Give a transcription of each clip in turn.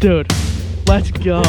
Dude, let's go.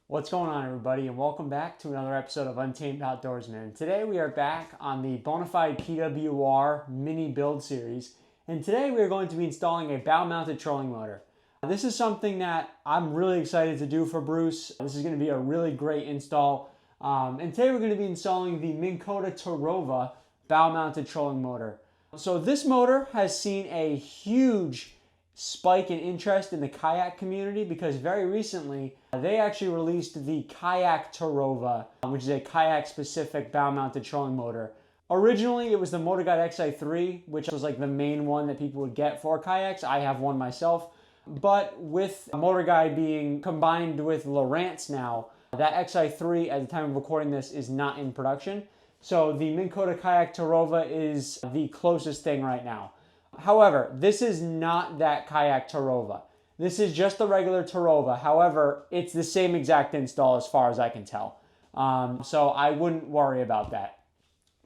What's going on, everybody, and welcome back to another episode of Untamed Outdoorsmen. Today we are back on the Bonafide PWR mini build series, and today we are going to be installing a bow-mounted trolling motor. This is something that I'm really excited to do for Bruce. This is going to be a really great install, and today we're going to be installing the Minn Kota Terrova bow-mounted trolling motor. So this motor has seen a huge spike in interest in the kayak community because very recently they actually released the Kayak Terrova, which is a kayak specific bow mounted trolling motor. Originally it was the Motor Guide XI3, which was like the main one that people would get for kayaks. I have one myself, but with Motor Guide being combined with Lowrance now, that XI3 at the time of recording this is not in production. So the Minn Kota Kayak Terrova is the closest thing right now. However, this is not that Kayak Terrova. This is just the regular Terrova. However, it's the same exact install as far as I can tell. So I wouldn't worry about that.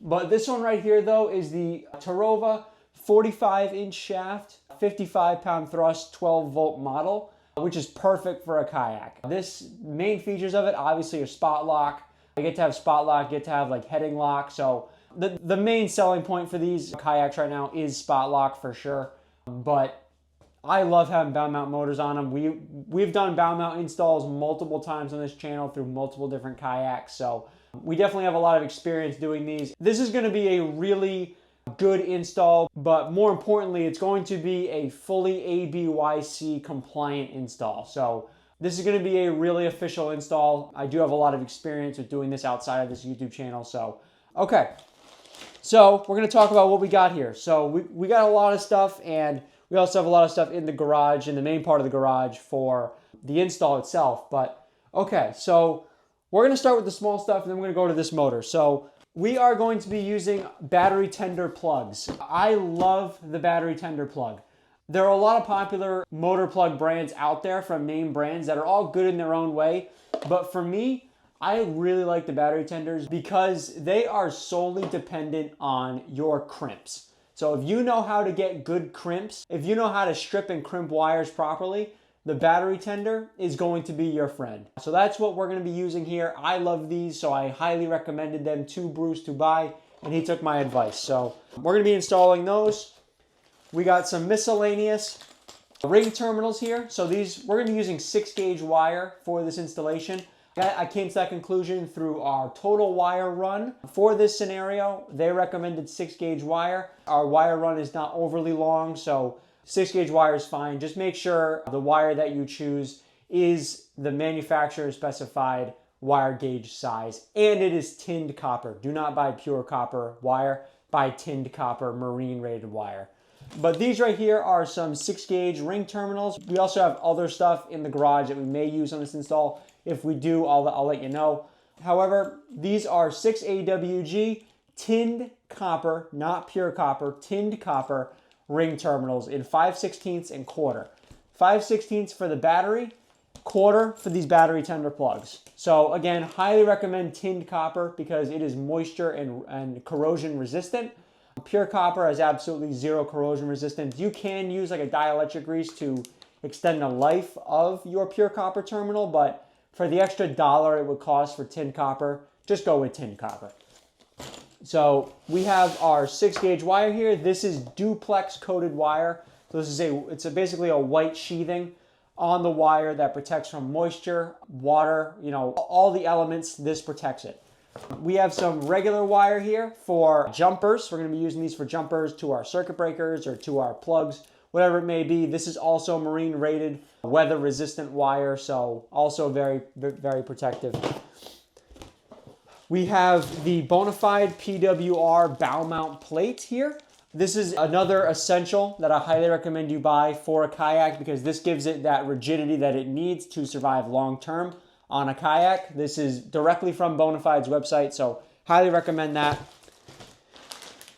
But this one right here, though, is the Terrova 45-inch shaft, 55-pound thrust, 12-volt model, which is perfect for a kayak. This main features of it, obviously, are spot lock. I get to have spot lock, get to have like heading lock. So the main selling point for these kayaks right now is spot lock for sure, but I love having bow mount motors on them. We've done bow mount installs multiple times on this channel through multiple different kayaks, so we definitely have a lot of experience doing these. This is going to be a really good install, but more importantly, it's going to be a fully ABYC compliant install. So this is going to be a really official install. I do have a lot of experience with doing this outside of this YouTube channel, so okay. So we're going to talk about what we got here. So we got a lot of stuff, and we also have a lot of stuff in the garage, in the main part of the garage for the install itself. But okay, so we're going to start with the small stuff, and then we're going to go to this motor. So we are going to be using battery tender plugs. I love the battery tender plug. There are a lot of popular motor plug brands out there from name brands that are all good in their own way. But for me, I really like the battery tenders because they are solely dependent on your crimps. So if you know how to get good crimps, if you know how to strip and crimp wires properly, the battery tender is going to be your friend. So that's what we're going to be using here. I love these, so I highly recommended them to Bruce to buy, and he took my advice. So we're going to be installing those. We got some miscellaneous ring terminals here. So these, we're going to be using 6-gauge wire for this installation. I came to that conclusion through our total wire run. For this scenario, they recommended 6-gauge wire. Our wire run is not overly long, so 6-gauge wire is fine. Just make sure the wire that you choose is the manufacturer specified wire gauge size, and it is tinned copper. Do not buy pure copper wire, buy tinned copper marine rated wire. But these right here are some 6-gauge ring terminals. We also have other stuff in the garage that we may use on this install. If we do, I'll let you know. However, these are 6 AWG tinned copper, not pure copper, tinned copper ring terminals in 5/16 and quarter. 5/16 for the battery, quarter for these battery tender plugs. So again, highly recommend tinned copper because it is moisture and corrosion resistant. Pure copper has absolutely zero corrosion resistance. You can use like a dielectric grease to extend the life of your pure copper terminal, but for the extra $1 it would cost for tinned copper, just go with tinned copper. So we have our 6-gauge wire here. This is Duplex coated wire. So this is basically a white sheathing on the wire that protects from moisture, water, all the elements. This protects it. We have some regular wire here for jumpers. We're going to be using these for jumpers to our circuit breakers or to our plugs, whatever it may be. This is also marine rated, weather resistant wire, so also very, very protective. We have the Bonafide PWR bow mount plate here. This is another essential that I highly recommend you buy for a kayak because this gives it that rigidity that it needs to survive long term on a kayak. This is directly from Bonafide's website, so highly recommend that.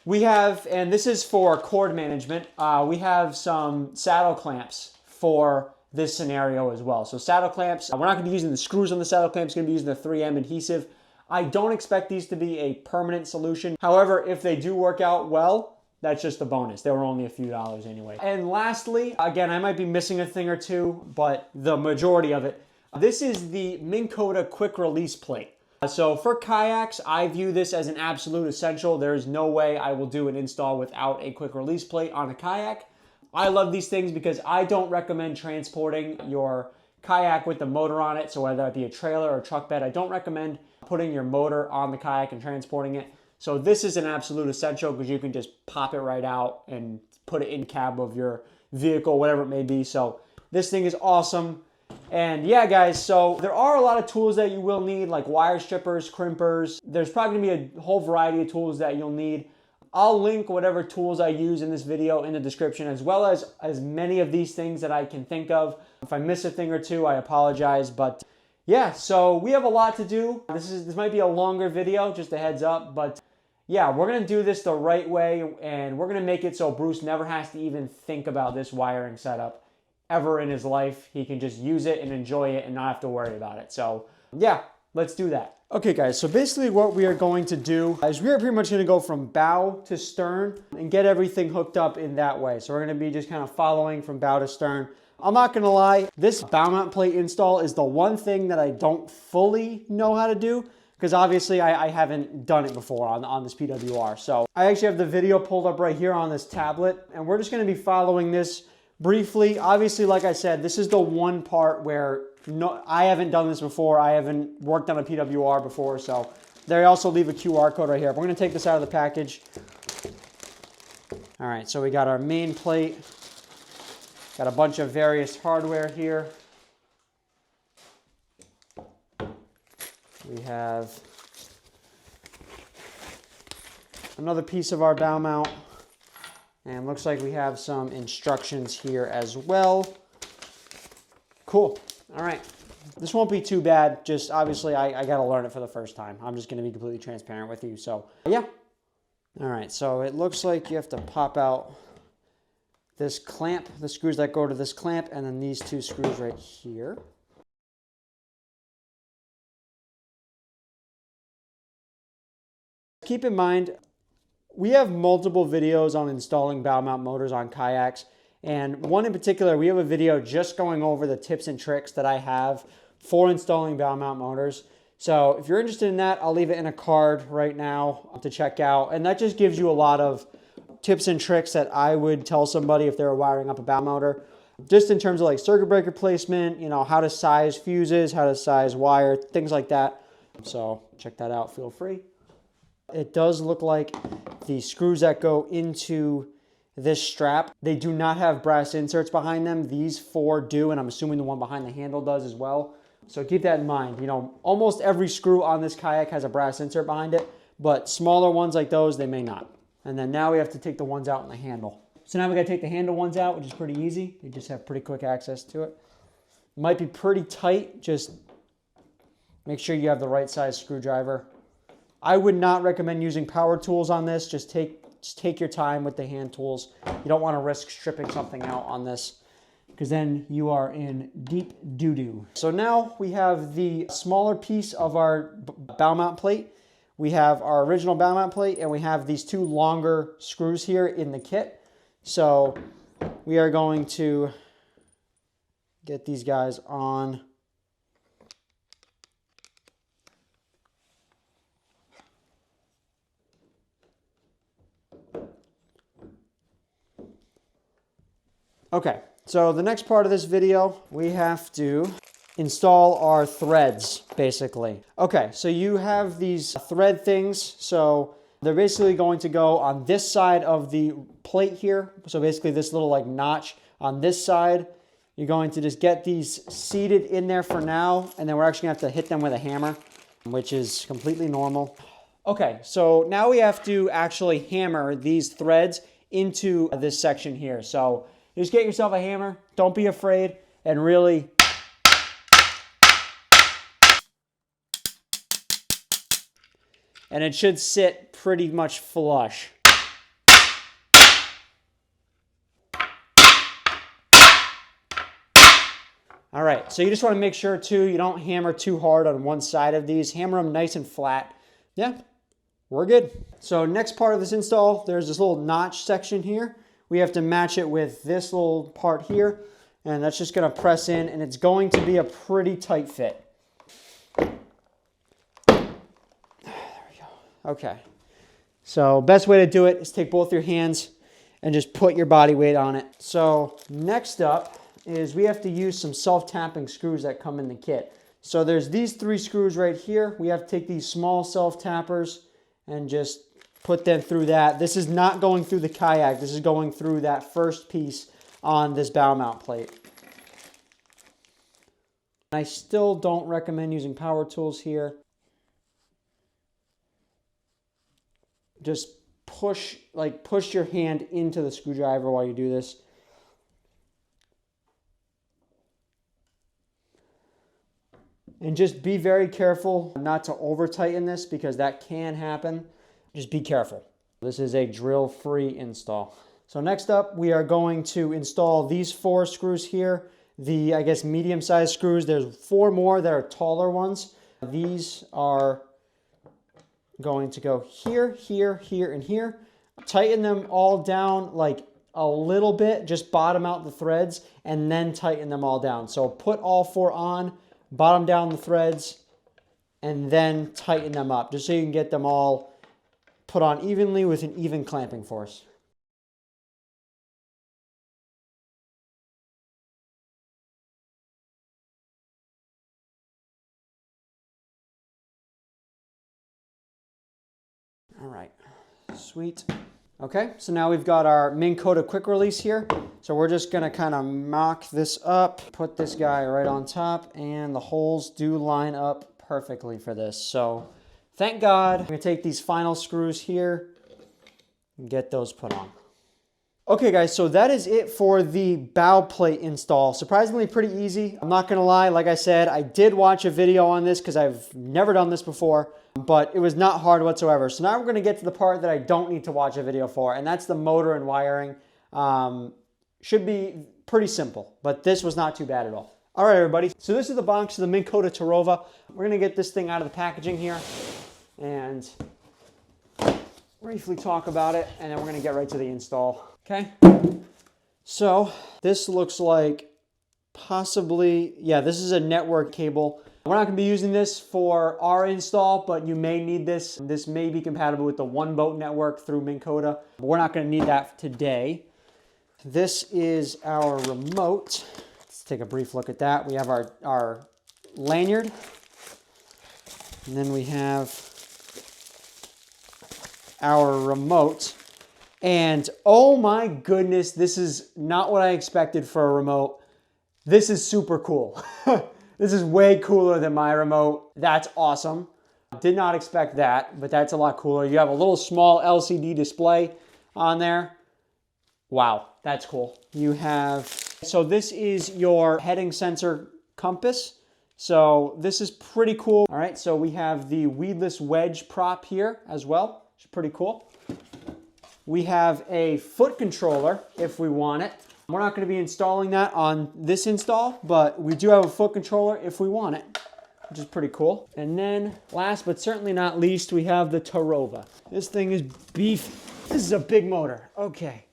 We have, and this is for cord management, we have some saddle clamps for this scenario as well. So saddle clamps, we're not going to be using the screws on the saddle clamps, going to be using the 3M adhesive. I don't expect these to be a permanent solution. However, if they do work out well, that's just a bonus. They were only a few dollars anyway. And lastly, again, I might be missing a thing or two, but the majority of it, this is the Minn Kota quick release plate. So for kayaks, I view this as an absolute essential. There is no way I will do an install without a quick release plate on a kayak. I love these things because I don't recommend transporting your kayak with the motor on it. So whether that be a trailer or truck bed, I don't recommend putting your motor on the kayak and transporting it. So this is an absolute essential because you can just pop it right out and put it in cab of your vehicle, whatever it may be. So this thing is awesome. And yeah, guys, so there are a lot of tools that you will need, like wire strippers, crimpers. There's probably gonna be a whole variety of tools that you'll need. I'll link whatever tools I use in this video in the description, as well as many of these things that I can think of. If I miss a thing or two, I apologize, but yeah, so we have a lot to do. This might be a longer video, just a heads up, but yeah, we're gonna do this the right way, and we're gonna make it so Bruce never has to even think about this wiring setup ever in his life. He can just use it and enjoy it and not have to worry about it. So yeah, let's do that. Okay guys, so basically what we are going to do is we are pretty much going to go from bow to stern and get everything hooked up in that way. So we're going to be just kind of following from bow to stern. I'm not going to lie, this bow mount plate install is the one thing that I don't fully know how to do, because obviously I haven't done it before on this PWR. So I actually have the video pulled up right here on this tablet, and we're just going to be following this briefly. Obviously, like I said, this is the one part where I haven't done this before. I haven't worked on a PWR before, so they also leave a QR code right here. We're going to take this out of the package. All right, so we got our main plate. Got a bunch of various hardware here. We have another piece of our bow mount. And looks like we have some instructions here as well. Cool. All right. This won't be too bad. Just obviously I got to learn it for the first time. I'm just going to be completely transparent with you. So yeah. All right. So it looks like you have to pop out this clamp, the screws that go to this clamp, and then these two screws right here. Keep in mind, we have multiple videos on installing bow mount motors on kayaks, and one in particular, we have a video just going over the tips and tricks that I have for installing bow mount motors. So if you're interested in that, I'll leave it in a card right now to check out, and that just gives you a lot of tips and tricks that I would tell somebody if they're wiring up a bow motor, just in terms of like circuit breaker placement, you know, how to size fuses, how to size wire, things like that. So check that out, feel free. It does look like the screws that go into this strap, they do not have brass inserts behind them. These four do, and I'm assuming the one behind the handle does as well. So keep that in mind. You know, almost every screw on this kayak has a brass insert behind it, but smaller ones like those, they may not. And then now we have to take the ones out in the handle. So now we got to take the handle ones out, which is pretty easy. You just have pretty quick access to it. Might be pretty tight. Just make sure you have the right size screwdriver. I would not recommend using power tools on this. Just take your time with the hand tools. You don't want to risk stripping something out on this, because then you are in deep doo-doo. So now we have the smaller piece of our bow mount plate. We have our original bow mount plate, and we have these two longer screws here in the kit. So we are going to get these guys on. Okay, so the next part of this video, we have to install our threads, basically. Okay, so you have these thread things. So they're basically going to go on this side of the plate here. So basically this little like notch on this side. You're going to just get these seated in there for now, and then we're actually gonna have to hit them with a hammer, which is completely normal. Okay, so now we have to actually hammer these threads into this section here. So just get yourself a hammer, don't be afraid, and really and it should sit pretty much flush. All right, so you just want to make sure too, you don't hammer too hard on one side of these. Hammer them nice and flat. Yeah, we're good. So next part of this install, there's this little notch section here. We have to match it with this little part here, and that's just going to press in, and it's going to be a pretty tight fit. There we go. Okay. So best way to do it is take both your hands and just put your body weight on it. So next up is we have to use some self-tapping screws that come in the kit. So there's these 3 screws right here. We have to take these small self-tappers and just put them through that. This is not going through the kayak. This is going through that first piece on this bow mount plate. I still don't recommend using power tools here. Just push your hand into the screwdriver while you do this. And just be very careful not to over tighten this because that can happen. Just be careful. This is a drill-free install. So next up, we are going to install these 4 screws here. The, I guess, medium-sized screws. There's 4 more that are taller ones. These are going to go here, here, here, and here. Tighten them all down like a little bit. Just bottom out the threads and then tighten them all down. So put all 4 on. Bottom down the threads, and then tighten them up, just so you can get them all put on evenly with an even clamping force. All right, sweet. Okay, so now we've got our Minn Kota quick release here. So we're just gonna kind of mock this up, put this guy right on top, and the holes do line up perfectly for this. So thank God. I'm gonna take these final screws here and get those put on. Okay guys, so that is it for the bow plate install. Surprisingly pretty easy. I'm not gonna lie, like I said, I did watch a video on this because I've never done this before, but it was not hard whatsoever. So now we're gonna get to the part that I don't need to watch a video for, and that's the motor and wiring. Should be pretty simple, but this was not too bad at all. All right, everybody, so this is the box of the Minn Kota Terrova. We're gonna get this thing out of the packaging here and briefly talk about it, and then we're gonna get right to the install. Okay, so this looks like possibly, yeah, this is a network cable. We're not gonna be using this for our install, but you may need this. This may be compatible with the One Boat network through Minn Kota, but we're not gonna need that today. This is our remote. Let's take a brief look at that. We have our lanyard, and then we have our remote. And oh my goodness, this is not what I expected for a remote. This is super cool. This is way cooler than my remote. That's awesome. Did not expect that, but that's a lot cooler. You have a little small LCD display on there. Wow, that's cool. You have, so this is your heading sensor compass. So this is pretty cool. All right, so we have the weedless wedge prop here as well, which is pretty cool. We have a foot controller if we want it. We're not going to be installing that on this install, but we do have a foot controller if we want it, which is pretty cool. And then last but certainly not least, we have the Terrova. This thing is beef. This is a big motor. Okay.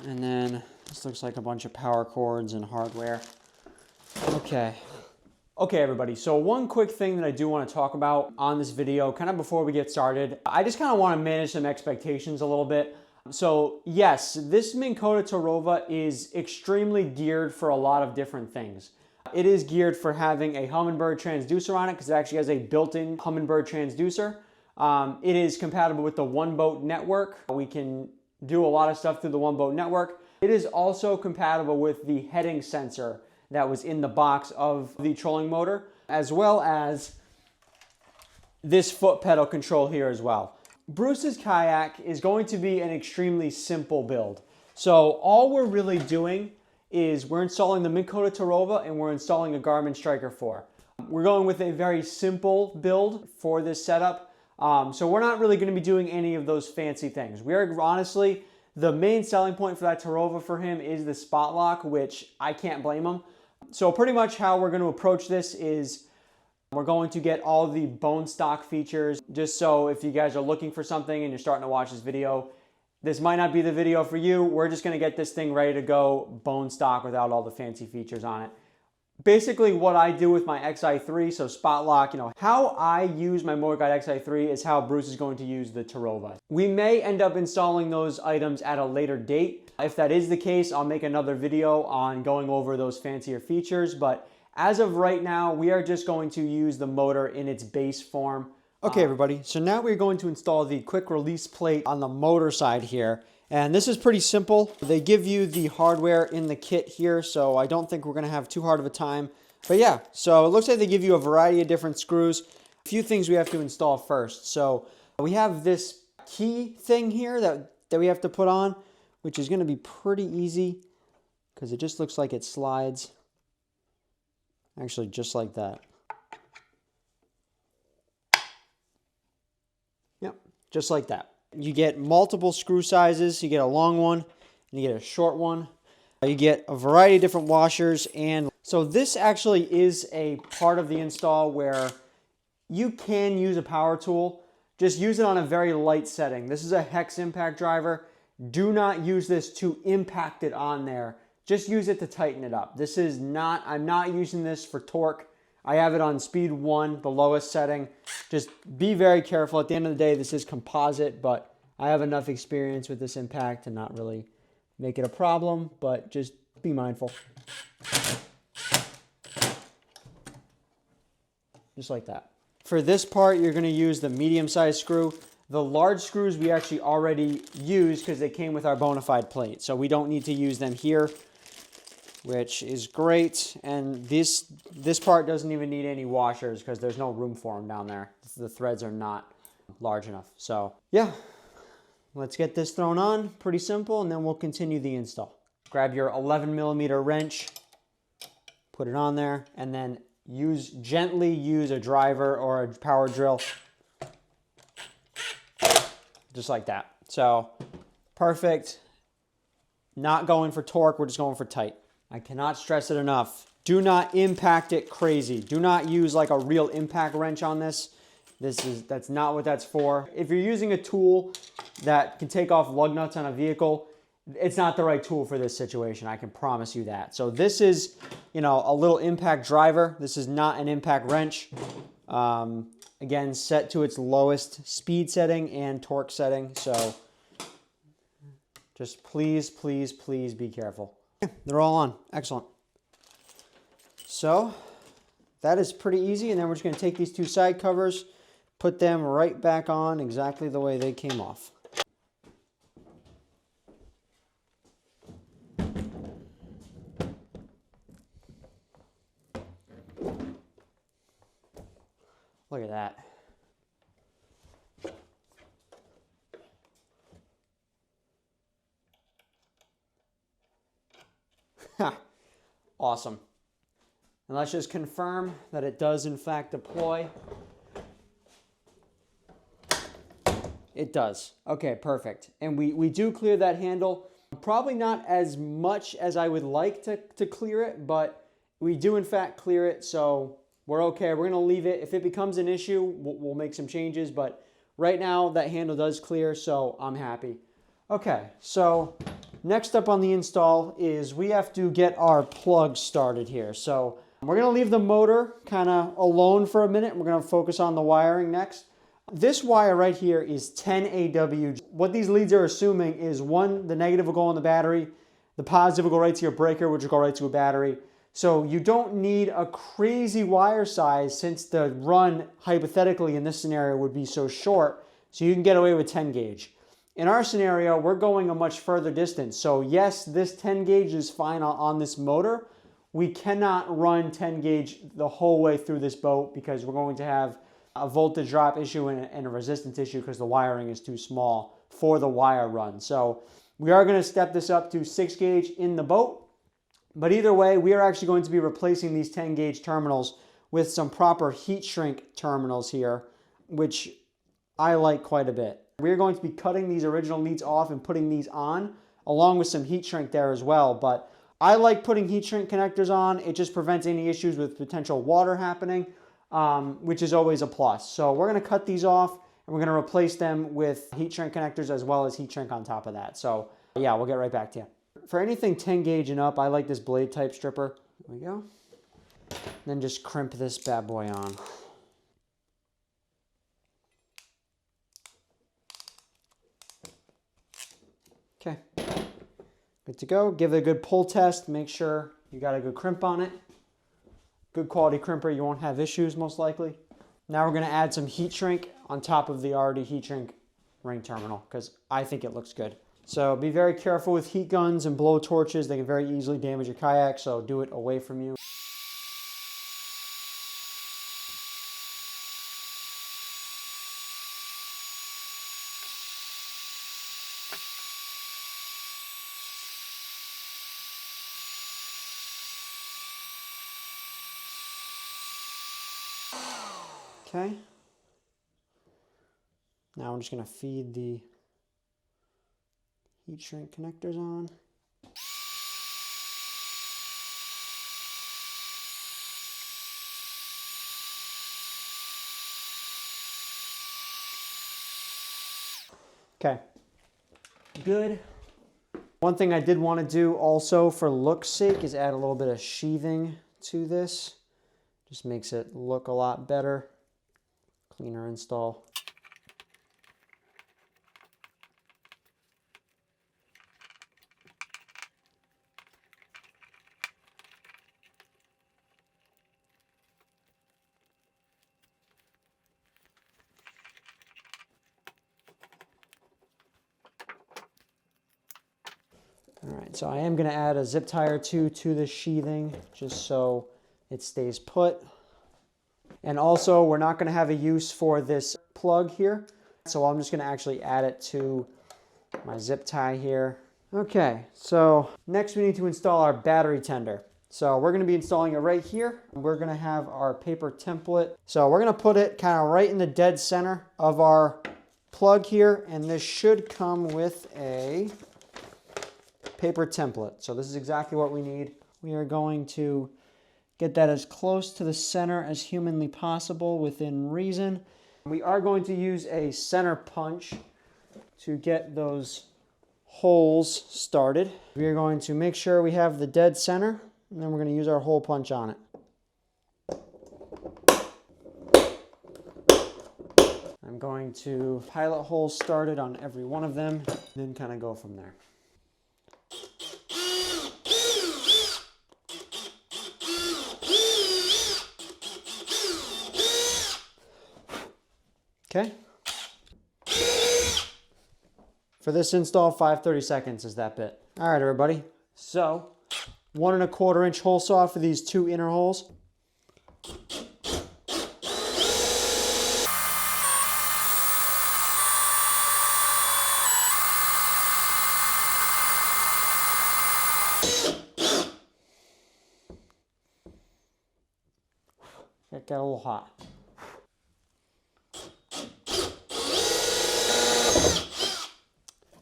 And then this looks like a bunch of power cords and hardware. Okay. Okay, everybody, so one quick thing that I do want to talk about on this video, kind of before we get started, I just kind of want to manage some expectations a little bit. So yes, this Minn Kota Terrova is extremely geared for a lot of different things. It is geared for having a Humminbird transducer on it because it actually has a built-in Humminbird transducer. It is compatible with the One Boat network. We can do a lot of stuff through the One Boat network. It is also compatible with the heading sensor that was in the box of the trolling motor, as well as this foot pedal control here as well. Bruce's kayak is going to be an extremely simple build. So all we're really doing is we're installing the Minn Kota Terrova and we're installing a Garmin Striker 4. We're going with a very simple build for this setup. So we're not really going to be doing any of those fancy things. We are honestly, the main selling point for that Terrova for him is the spot lock, which I can't blame him. So pretty much how we're going to approach this is we're going to get all the bone stock features, just so if you guys are looking for something and you're starting to watch this video, this might not be the video for you. We're just going to get this thing ready to go bone stock without all the fancy features on it. Basically what I do with my XI3, so spot lock, how I use my Motor Guide XI3 is how Bruce is going to use the Terrova. We may end up installing those items at a later date. If that is the case, I'll make another video on going over those fancier features, but as of right now, we are just going to use the motor in its base form. Okay, everybody, so now we're going to install the quick release plate on the motor side here. And this is pretty simple. They give you the hardware in the kit here, so I don't think we're gonna have too hard of a time. But yeah, so it looks like they give you a variety of different screws. A few things we have to install first. So we have this key thing here that we have to put on, which is gonna be pretty easy because it just looks like it slides. Actually, just like that. Yep, just like that. You get multiple screw sizes. You get a long one and you get a short one. You get a variety of different washers. And so this actually is a part of the install where you can use a power tool. Just use it on a very light setting. This is a hex impact driver. Do not use this to impact it on there. Just use it to tighten it up. This is not, I'm not using this for torque. I have it on speed 1, the lowest setting. Just be very careful. At the end of the day, this is composite, but I have enough experience with this impact to not really make it a problem, but just be mindful. Just like that. For this part, you're gonna use the medium-sized screw. The large screws we actually already used because they came with our Bonafide plate, so we don't need to use them here, which is great. And this part doesn't even need any washers because there's no room for them down there. The threads are not large enough. So yeah, let's get this thrown on. Pretty simple, and then we'll continue the install. Grab your 11mm wrench, put it on there, and then gently use a driver or a power drill. Just like that. So perfect. Not going for torque, we're just going for tight. I cannot stress it enough. Do not impact it crazy. Do not use like a real impact wrench on this. That's not what that's for. If you're using a tool that can take off lug nuts on a vehicle, it's not the right tool for this situation. I can promise you that. So this is, a little impact driver. This is not an impact wrench. Again, set to its lowest speed setting and torque setting. So just please, please, please be careful. They're all on. Excellent. So that is pretty easy. And then we're just going to take these two side covers, put them right back on exactly the way they came off. Look at that. Awesome. And let's just confirm that it does in fact deploy. It does. Okay, perfect. And we do clear that handle. Probably not as much as I would like to clear it, but we do in fact clear it, so we're okay. We're gonna leave it. If it becomes an issue, we'll make some changes, but right now that handle does clear, so I'm happy. Okay, so next up on the install is we have to get our plug started here. So we're gonna leave the motor kind of alone for a minute. We're gonna focus on the wiring next. This wire right here is 10 AW. What these leads are assuming is the negative will go on the battery, the positive will go right to your breaker, which will go right to a battery. So you don't need a crazy wire size since the run, hypothetically in this scenario, would be so short, so you can get away with 10 gauge. In our scenario, we're going a much further distance. So yes, this 10 gauge is fine on this motor. We cannot run 10 gauge the whole way through this boat because we're going to have a voltage drop issue and a resistance issue because the wiring is too small for the wire run. So we are going to step this up to 6 gauge in the boat. But either way, we are actually going to be replacing these 10 gauge terminals with some proper heat shrink terminals here, which I like quite a bit. We're going to be cutting these original leads off and putting these on, along with some heat shrink there as well. But I like putting heat shrink connectors on. It just prevents any issues with potential water happening, which is always a plus. So we're going to cut these off, and we're going to replace them with heat shrink connectors as well as heat shrink on top of that. So yeah, we'll get right back to you. For anything 10 gauge and up, I like this blade type stripper. There we go. And then just crimp this bad boy on. Okay, good to go. Give it a good pull test. Make sure you got a good crimp on it. Good quality crimper, you won't have issues most likely. Now we're gonna add some heat shrink on top of the already heat shrink ring terminal because I think it looks good. So be very careful with heat guns and blow torches. They can very easily damage your kayak, so do it away from you. Okay. Now I'm just going to feed the heat shrink connectors on. Okay. Good. One thing I did want to do also for look's sake is add a little bit of sheathing to this. Just makes it look a lot better. Cleaner install. All right, so I am going to add a zip tie or two to the sheathing just so it stays put. And also, we're not going to have a use for this plug here, so I'm just going to actually add it to my zip tie here. Okay, so next we need to install our battery tender. So we're going to be installing it right here. We're going to have our paper template. So we're going to put it kind of right in the dead center of our plug here, and this should come with a paper template. So this is exactly what we need. We are going to get that as close to the center as humanly possible within reason. We are going to use a center punch to get those holes started. We are going to make sure we have the dead center, and then we're going to use our hole punch on it. I'm going to pilot holes started on every one of them, then kind of go from there. Okay. For this install, 5:30 seconds is that bit. All right, everybody. So 1 1/4 inch hole saw for these 2 inner holes. That got a little hot.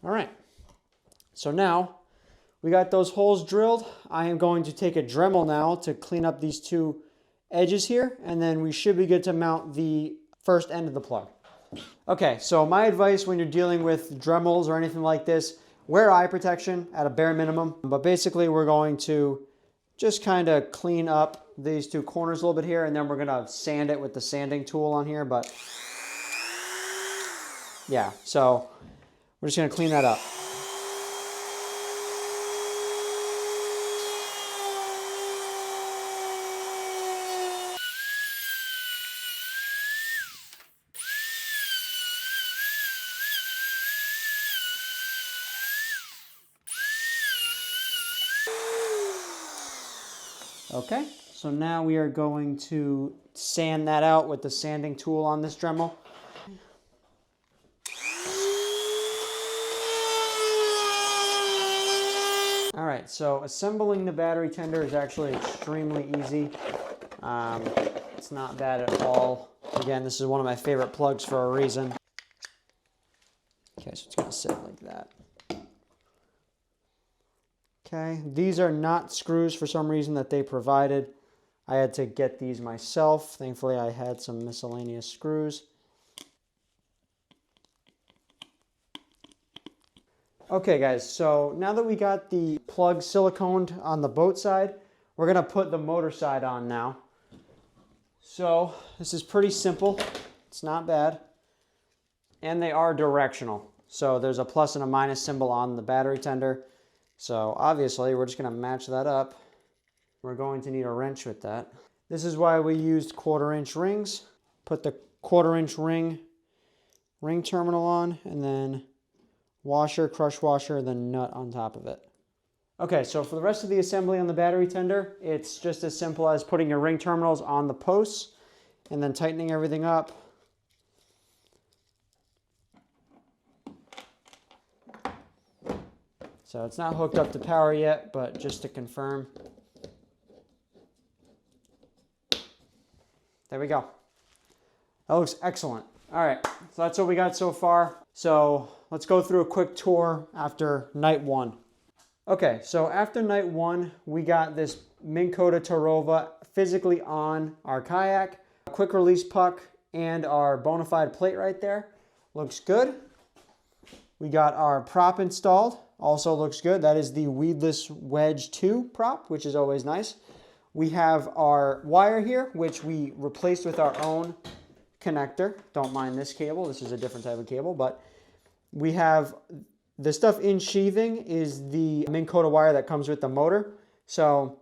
All right, so now we got those holes drilled. I am going to take a Dremel now to clean up these 2 edges here, and then we should be good to mount the first end of the plug. Okay, so my advice when you're dealing with Dremels or anything like this, wear eye protection at a bare minimum, but basically we're going to just kind of clean up these 2 corners a little bit here, and then we're going to sand it with the sanding tool on here, but yeah, so we're just going to clean that up. Okay, so now we are going to sand that out with the sanding tool on this Dremel. All right, so assembling the battery tender is actually extremely easy. It's not bad at all. Again, this is one of my favorite plugs for a reason. Okay, so it's going to sit like that. Okay, these are not screws for some reason that they provided. I had to get these myself. Thankfully, I had some miscellaneous screws. Okay, guys, so now that we got the plug siliconed on the boat side, we're going to put the motor side on now. So this is pretty simple. It's not bad. And they are directional. So there's a plus and a minus symbol on the battery tender. So obviously we're just going to match that up. We're going to need a wrench with that. This is why we used 1/4-inch rings. Put the 1/4-inch ring terminal on, and then washer, crush washer, then nut on top of it. Okay, so for the rest of the assembly on the battery tender, it's just as simple as putting your ring terminals on the posts and then tightening everything up. So it's not hooked up to power yet, but just to confirm. There we go. That looks excellent. All right, so that's what we got so far. So let's go through a quick tour after night 1. Okay, so after night 1, we got this Minn Kota Terrova physically on our kayak, a quick release puck, and our Bonafide plate right there. Looks good. We got our prop installed. Also looks good. That is the weedless wedge 2 prop, which is always nice. We have our wire here, which we replaced with our own connector. Don't mind this cable. This is a different type of cable, but we have the stuff in sheathing is the Minn Kota wire that comes with the motor. So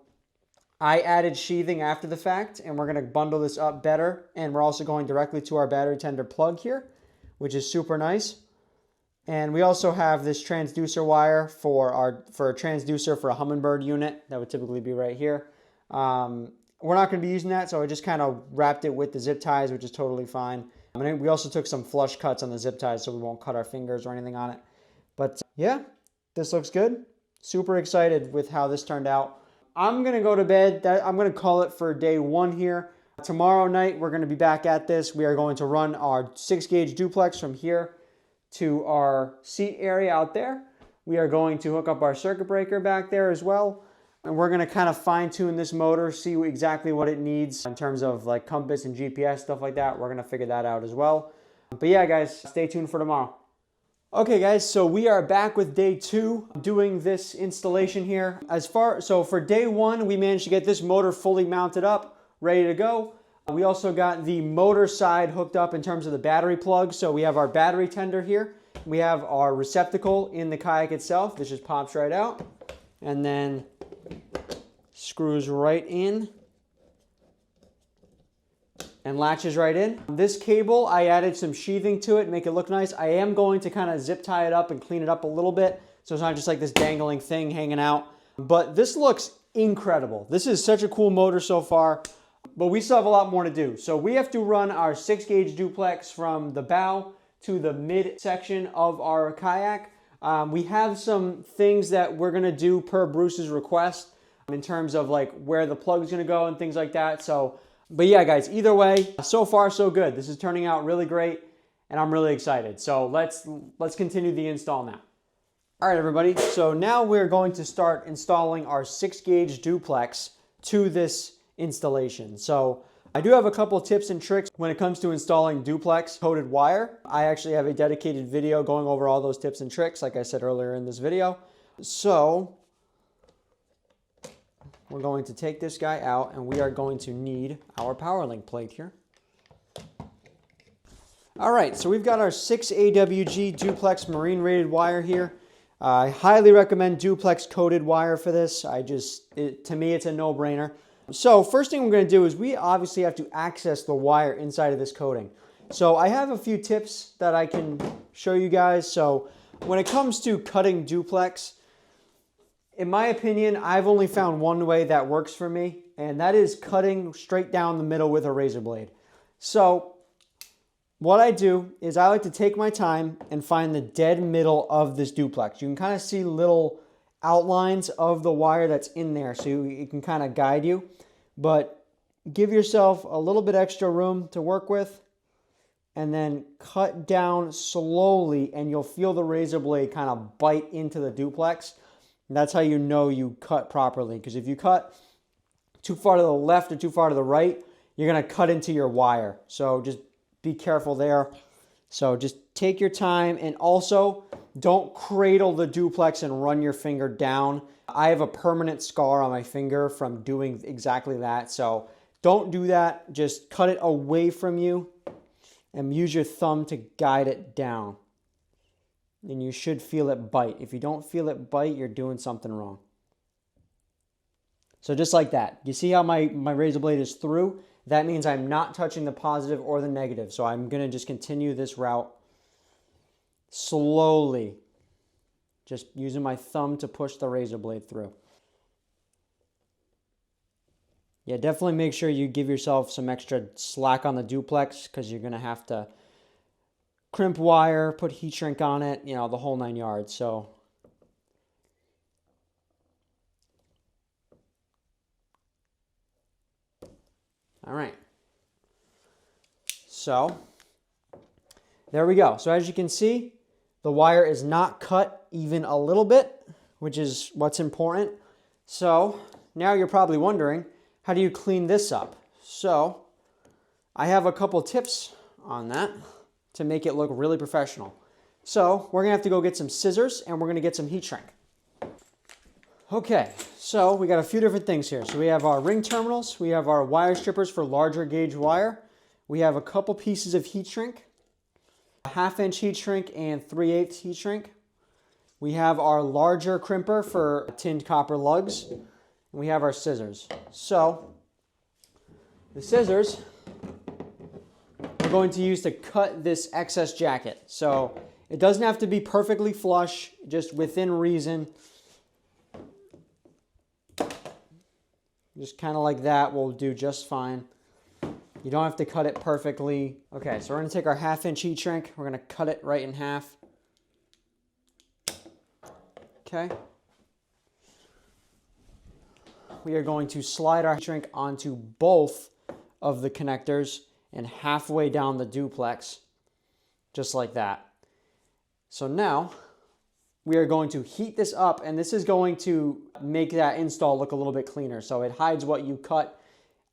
I added sheathing after the fact, and we're going to bundle this up better. And we're also going directly to our battery tender plug here, which is super nice. And we also have this transducer wire for a transducer for a Humminbird unit. That would typically be right here. We're not going to be using that, so I just kind of wrapped it with the zip ties, which is totally fine. And we also took some flush cuts on the zip ties so we won't cut our fingers or anything on it. But yeah, this looks good. Super excited with how this turned out. I'm going to go to bed. I'm going to call it for day 1 here. Tomorrow night, we're going to be back at this. We are going to run our 6-gauge duplex from here to our seat area out there. We are going to hook up our circuit breaker back there as well. And we're going to kind of fine tune this motor, see exactly what it needs in terms of like compass and GPS, stuff like that. We're going to figure that out as well. But yeah, guys, stay tuned for tomorrow. Okay, guys, so we are back with day 2 doing this installation here. So for day 1, we managed to get this motor fully mounted up, ready to go. We also got the motor side hooked up in terms of the battery plug. So we have our battery tender here. We have our receptacle in the kayak itself. This just pops right out and then screws right in and latches right in. This cable, I added some sheathing to it, make it look nice. I am going to kind of zip tie it up and clean it up a little bit so it's not just like this dangling thing hanging out. But this looks incredible. This is such a cool motor so far. But we still have a lot more to do. So we have to run our 6-gauge duplex from the bow to the mid section of our kayak. We have some things that we're going to do per Bruce's request in terms of like where the plug is going to go and things like that. So, but yeah, guys, either way, so far so good. This is turning out really great and I'm really excited. So let's continue the install now. All right, everybody. So now we're going to start installing our 6-gauge duplex to this installation. So I do have a couple of tips and tricks when it comes to installing duplex coated wire. I actually have a dedicated video going over all those tips and tricks, like I said earlier in this video. So we're going to take this guy out and we are going to need our power link plate here. All right, so we've got our 6 AWG duplex marine rated wire here. I highly recommend duplex coated wire for this. To me, it's a no-brainer. So first thing we're going to do is we obviously have to access the wire inside of this coating. So I have a few tips that I can show you guys. So when it comes to cutting duplex, in my opinion, I've only found one way that works for me, and that is cutting straight down the middle with a razor blade. So what I do is I like to take my time and find the dead middle of this duplex. You can kind of see little outlines of the wire that's in there, so it can kind of guide you. But give yourself a little bit extra room to work with and then cut down slowly, and you'll feel the razor blade kind of bite into the duplex. And that's how you know you cut properly, because if you cut too far to the left or too far to the right, you're going to cut into your wire. So just be careful there. So just take your time, and also don't cradle the duplex and run your finger down. I have a permanent scar on my finger from doing exactly that. So don't do that. Just cut it away from you and use your thumb to guide it down. And you should feel it bite. If you don't feel it bite, you're doing something wrong. So just like that. You see how my razor blade is through? That means I'm not touching the positive or the negative. So I'm going to just continue this route slowly. Just using my thumb to push the razor blade through. Yeah, definitely make sure you give yourself some extra slack on the duplex, because you're going to have to crimp wire, put heat shrink on it, you know, the whole 9 yards. So all right. So there we go. So as you can see, the wire is not cut even a little bit, which is what's important. So now you're probably wondering, how do you clean this up? So I have a couple tips on that to make it look really professional. So we're gonna have to go get some scissors, and we're gonna get some heat shrink. Okay, so we got a few different things here. So we have our ring terminals, we have our wire strippers for larger gauge wire, we have a couple pieces of heat shrink, a 1/2 inch heat shrink and 3/8 heat shrink. We have our larger crimper for tinned copper lugs. We have our scissors. So the scissors we're going to use to cut this excess jacket. So it doesn't have to be perfectly flush, just within reason. Just kind of like that will do just fine. You don't have to cut it perfectly. Okay, so we're going to take our 1/2 inch heat shrink. We're going to cut it right in half. Okay. We are going to slide our heat shrink onto both of the connectors and halfway down the duplex, just like that. So now we are going to heat this up, and this is going to make that install look a little bit cleaner. So it hides what you cut.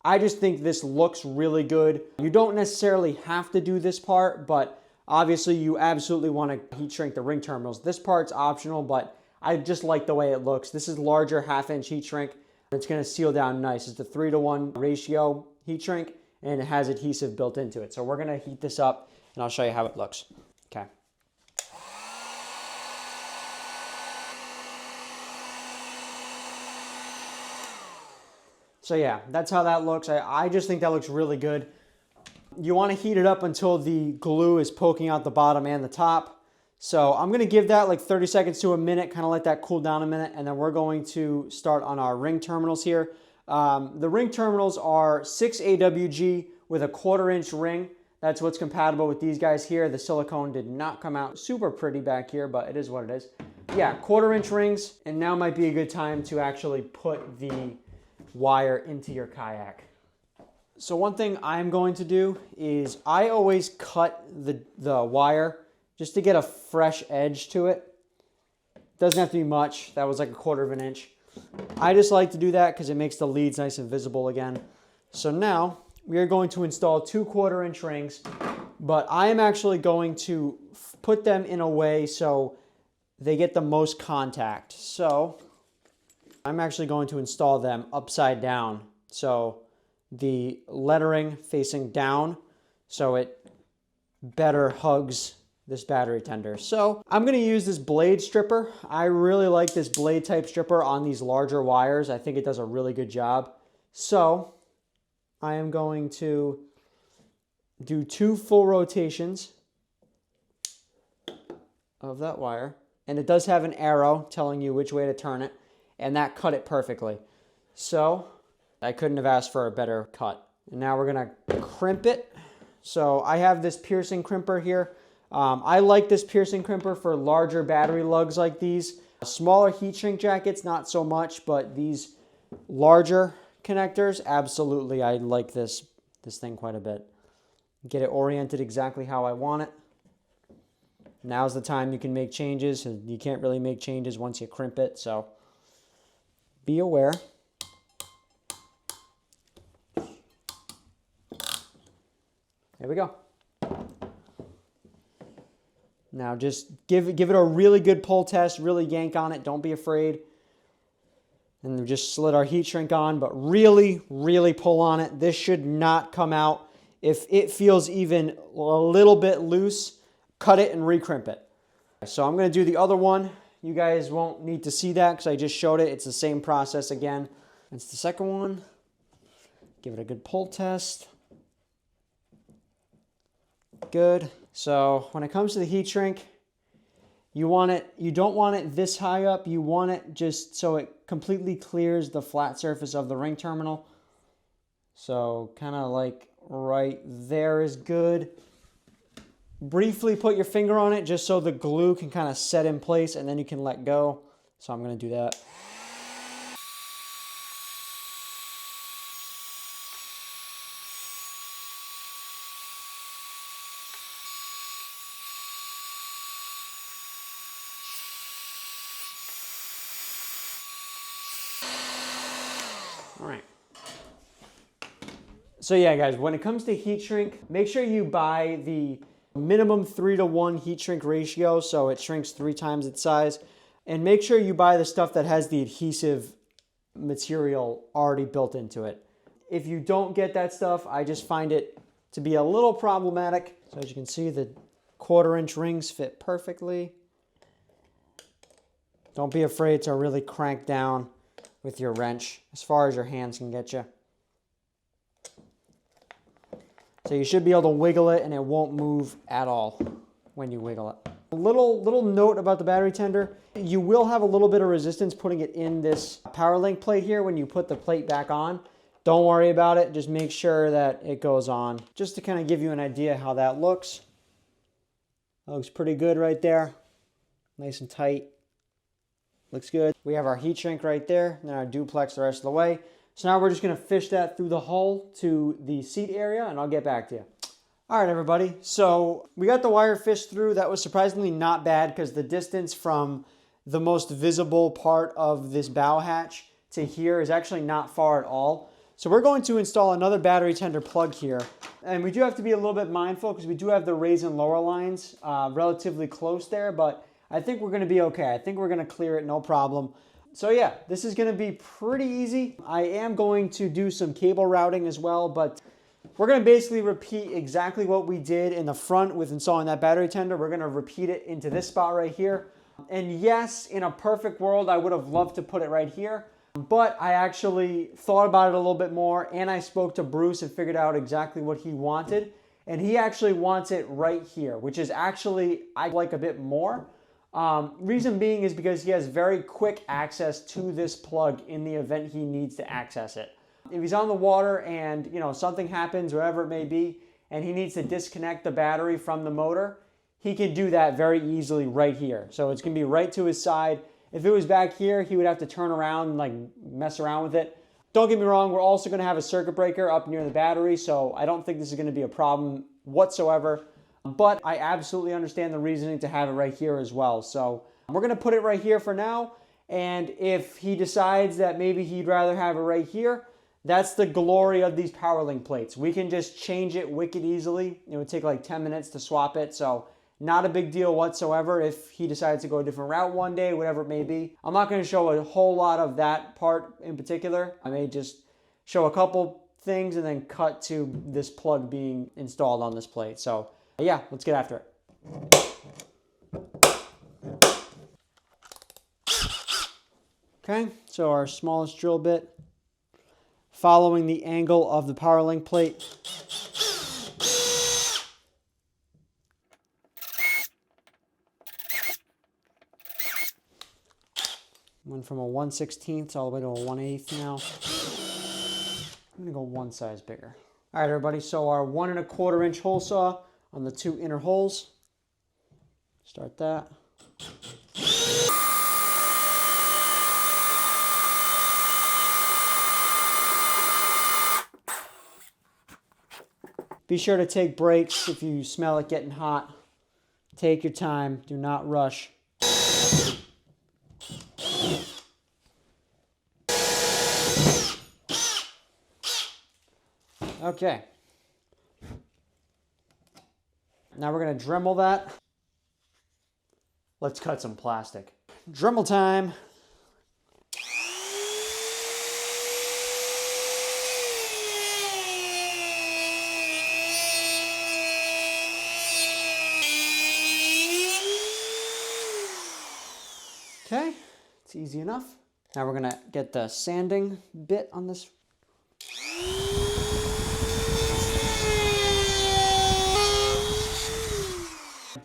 I just think this looks really good. You don't necessarily have to do this part, but obviously you absolutely want to heat shrink the ring terminals. This part's optional, but I just like the way it looks. This is larger 1/2 inch heat shrink. It's going to seal down nice. It's a 3-to-1 ratio heat shrink, and it has adhesive built into it. So we're going to heat this up, and I'll show you how it looks. Okay. So yeah, that's how that looks. I just think that looks really good. You want to heat it up until the glue is poking out the bottom and the top. So I'm going to give that like 30 seconds to a minute, kind of let that cool down a minute, and then we're going to start on our ring terminals here. The ring terminals are 6 AWG with a 1/4 inch ring. That's what's compatible with these guys here. The silicone did not come out super pretty back here, but it is what it is. Yeah, 1/4 inch rings, and now might be a good time to actually put the wire into your kayak. So one thing I'm going to do is I always cut the wire just to get a fresh edge to it. Doesn't have to be much. That was like a 1/4 inch. I just like to do that because it makes the leads nice and visible again. So now we are going to install 2 1/4 inch rings, but I am actually going to put them in a way so they get the most contact. So I'm actually going to install them upside down. So the lettering facing down so it better hugs this battery tender. So I'm going to use this blade stripper. I really like this blade type stripper on these larger wires. I think it does a really good job. So I am going to do 2 full rotations of that wire. And it does have an arrow telling you which way to turn it. And that cut it perfectly. So I couldn't have asked for a better cut. And now we're going to crimp it. So I have this piercing crimper here. I like this piercing crimper for larger battery lugs like these. Smaller heat shrink jackets, not so much, but these larger connectors, absolutely, I like this thing quite a bit. get it oriented exactly how I want it. Now's the time you can make changes, and you can't really make changes once you crimp it, so be aware. There we go. Now just give it a really good pull test, really yank on it, don't be afraid. And we just slid our heat shrink on, but really, really pull on it. This should not come out. If it feels even a little bit loose, cut it and recrimp it. So I'm going to do the other one. You guys won't need to see that because I just showed it. It's the same process again. That's the second one. Give it a good pull test. Good. So when it comes to the heat shrink, you don't want it this high up. You want it just so it completely clears the flat surface of the ring terminal. So kind of like right there is good. Briefly put your finger on it just so the glue can kind of set in place and then you can let go. So I'm going to do that. All right. So yeah, guys, when it comes to heat shrink, make sure you buy the minimum 3-to-1 heat shrink ratio, so it shrinks 3 times its size. And make sure you buy the stuff that has the adhesive material already built into it. If you don't get that stuff, I just find it to be a little problematic. So as you can see, the 1/4-inch rings fit perfectly. Don't be afraid to really crank down with your wrench as far as your hands can get you. So you should be able to wiggle it and it won't move at all when you wiggle it. A little note about the battery tender. You will have a little bit of resistance putting it in this power link plate here when you put the plate back on. Don't worry about it. Just make sure that it goes on. Just to kind of give you an idea how that looks. That looks pretty good right there. Nice and tight. Looks good. We have our heat shrink right there, and then our duplex the rest of the way. So now we're just going to fish that through the hull to the seat area, and I'll get back to you. All right, everybody. So we got the wire fished through. That was surprisingly not bad because the distance from the most visible part of this bow hatch to here is actually not far at all. So we're going to install another battery tender plug here. And we do have to be a little bit mindful because we do have the raise and lower lines relatively close there, but I think we're going to be okay. I think we're going to clear it, no problem. So yeah, this is going to be pretty easy. I am going to do some cable routing as well, but we're going to basically repeat exactly what we did in the front with installing that battery tender. We're going to repeat it into this spot right here. And yes, in a perfect world, I would have loved to put it right here, but I actually thought about it a little bit more, and I spoke to Bruce and figured out exactly what he wanted. And he actually wants it right here, which is actually, I like a bit more. Reason being is because he has very quick access to this plug in the event he needs to access it. If he's on the water and something happens, whatever it may be, and he needs to disconnect the battery from the motor, he can do that very easily right here. So it's going to be right to his side. If it was back here, he would have to turn around and like mess around with it. Don't get me wrong, we're also going to have a circuit breaker up near the battery, so I don't think this is going to be a problem whatsoever. But I absolutely understand the reasoning to have it right here as well. So we're going to put it right here for now. And if he decides that maybe he'd rather have it right here, that's the glory of these power link plates. We can just change it wicked easily. It would take like 10 minutes to swap it. So not a big deal whatsoever if he decides to go a different route one day, whatever it may be. I'm not going to show a whole lot of that part in particular. I may just show a couple things and then cut to this plug being installed on this plate. So yeah, let's get after it. Okay, so our smallest drill bit, following the angle of the power link plate. Went from a 1/16 all the way to a 1/8 now. I'm gonna go one size bigger. All right, everybody, so our 1 1/4 inch hole saw on the 2 inner holes. Start that. Be sure to take breaks if you smell it getting hot. Take your time. Do not rush. Okay. Now we're going to Dremel that. Let's cut some plastic. Dremel time. Okay, it's easy enough. Now we're gonna get the sanding bit on this.